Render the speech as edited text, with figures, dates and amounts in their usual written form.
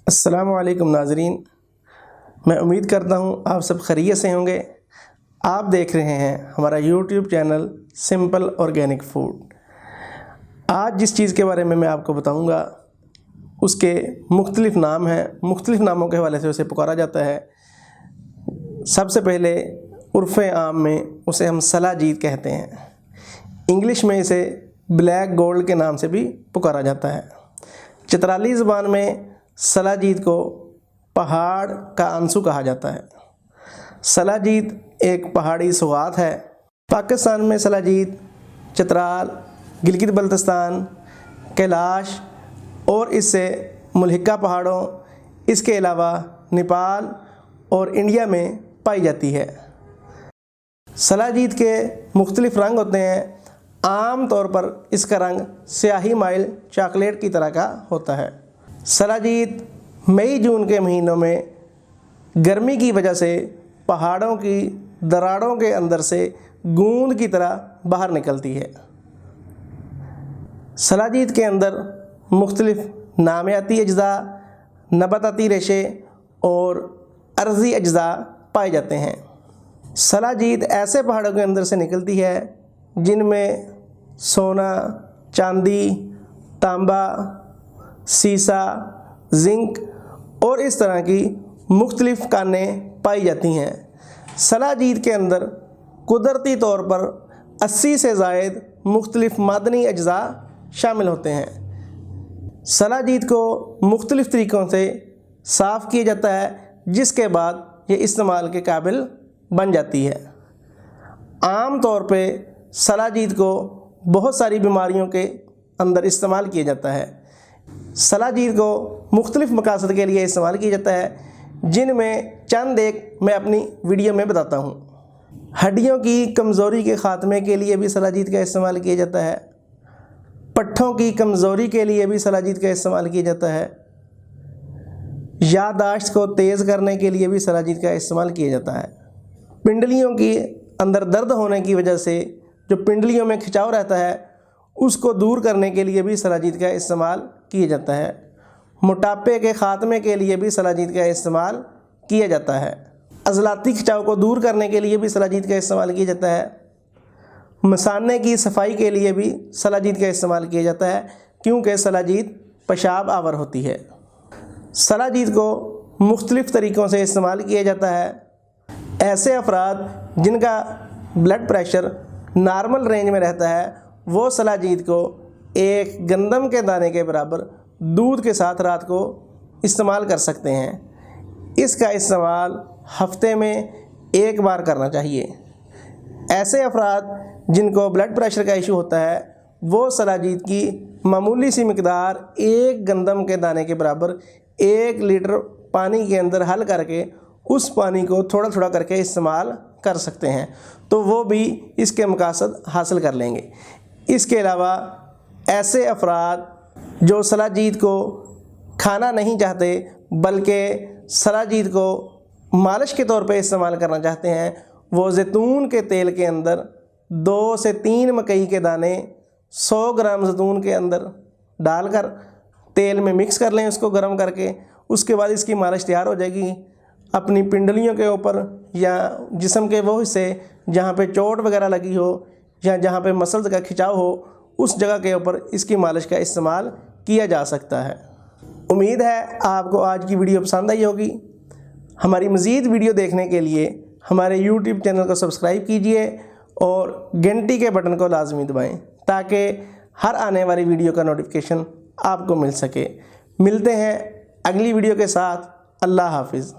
السلام علیکم ناظرین، میں امید کرتا ہوں آپ سب خیریت سے ہوں گے۔ آپ دیکھ رہے ہیں ہمارا YouTube channel simple organic food. آج جس چیز کے بارے میں آپ کو بتاؤں گا اس کے مختلف نام ہیں، مختلف ناموں کے حوالے سے اسے پکارا جاتا ہے۔ سب سے پہلے عرف عام میں اسے ہم صلا جیت کہتے ہیں، انگلش میں اسے بلیک گولڈ کے نام سے بھی پکارا جاتا ہے۔ چترالی زبان میں صلا جیت کو پہاڑ کا انسو کہا جاتا ہے۔ صلا جیت ایک پہاڑی سوغات ہے۔ پاکستان میں صلا جیت چترال، گلگت بلتستان، کیلاش اور اس سے ملحقہ پہاڑوں، اس کے علاوہ نیپال اور انڈیا میں پائی جاتی ہے۔ صلا جیت کے مختلف رنگ ہوتے ہیں۔ عام طور پر اس کا رنگ سیاہی مائل چاکلیٹ کی طرح کا ہوتا ہے۔ صلا جیت مئی جون کے مہینوں میں گرمی کی وجہ سے پہاڑوں کی دراڑوں کے اندر سے گوند کی طرح باہر نکلتی ہے۔ صلا جیت کے اندر مختلف نامیاتی اجزاء، نباتاتی ریشے اور عرضی اجزاء پائے جاتے ہیں۔ صلا جیت ایسے پہاڑوں کے اندر سے نکلتی ہے جن میں سونا، چاندی، تانبا، سیسا، زنک اور اس طرح کی مختلف کانیں پائی جاتی ہیں۔ صلا جیت کے اندر قدرتی طور پر 80 سے زائد مختلف معدنی اجزاء شامل ہوتے ہیں۔ صلا جیت کو مختلف طریقوں سے صاف کیا جاتا ہے جس کے بعد یہ استعمال کے قابل بن جاتی ہے۔ عام طور پہ صلا جیت کو بہت ساری بیماریوں کے اندر استعمال کیا جاتا ہے۔ صلا جیت کو مختلف مقاصد کے لیے استعمال کیا جاتا ہے جن میں چند ایک میں اپنی ویڈیو میں بتاتا ہوں۔ ہڈیوں کی کمزوری کے خاتمے کے لیے بھی صلا جیت کا استعمال کیا جاتا ہے۔ پٹھوں کی کمزوری کے لیے بھی صلا جیت کا استعمال کیا جاتا ہے۔ یادداشت کو تیز کرنے کے لیے بھی صلا جیت کا استعمال کیا جاتا ہے۔ پنڈلیوں کی اندر درد ہونے کی وجہ سے جو پنڈلیوں میں کھچاؤ رہتا ہے اس کو دور کرنے کے لیے بھی صلا جیت کا استعمال کیا جاتا ہے۔ موٹاپے کے خاتمے کے لیے بھی صلا جیت کا استعمال کیا جاتا ہے۔ عضلاتی کھچاؤ کو دور کرنے کے لیے بھی صلا جیت کا استعمال کیا جاتا ہے۔ مثانے کی صفائی کے لیے بھی صلا جیت کا استعمال کیا جاتا ہے کیونکہ صلا جیت پیشاب آور ہوتی ہے۔ صلا جیت کو مختلف طریقوں سے استعمال کیا جاتا ہے۔ ایسے افراد جن کا بلڈ پریشر نارمل رینج میں رہتا ہے وہ صلا جیت کو ایک گندم کے دانے کے برابر دودھ کے ساتھ رات کو استعمال کر سکتے ہیں۔ اس کا استعمال ہفتے میں ایک بار کرنا چاہیے۔ ایسے افراد جن کو بلڈ پریشر کا ایشو ہوتا ہے وہ صلا جیت کی معمولی سی مقدار ایک گندم کے دانے کے برابر 1 لیٹر پانی کے اندر حل کر کے اس پانی کو تھوڑا تھوڑا کر کے استعمال کر سکتے ہیں تو وہ بھی اس کے مقاصد حاصل کر لیں گے۔ اس کے علاوہ ایسے افراد جو صلا جیت کو کھانا نہیں چاہتے بلکہ صلا جیت کو مالش کے طور پہ استعمال کرنا چاہتے ہیں وہ زیتون کے تیل کے اندر 2 سے 3 مکئی کے دانے 100 گرام زیتون کے اندر ڈال کر تیل میں مکس کر لیں، اس کو گرم کر کے اس کے بعد اس کی مالش تیار ہو جائے گی۔ اپنی پنڈلیوں کے اوپر یا جسم کے وہ حصے جہاں پہ چوٹ وغیرہ لگی ہو یا جہاں پہ مسلز کا کھچاؤ ہو اس جگہ کے اوپر اس کی مالش کا استعمال کیا جا سکتا ہے۔ امید ہے آپ کو آج کی ویڈیو پسند آئی ہوگی۔ ہماری مزید ویڈیو دیکھنے کے لیے ہمارے یوٹیوب چینل کو سبسکرائب کیجئے اور گھنٹی کے بٹن کو لازمی دبائیں تاکہ ہر آنے والی ویڈیو کا نوٹیفیکیشن آپ کو مل سکے۔ ملتے ہیں اگلی ویڈیو کے ساتھ۔ اللہ حافظ۔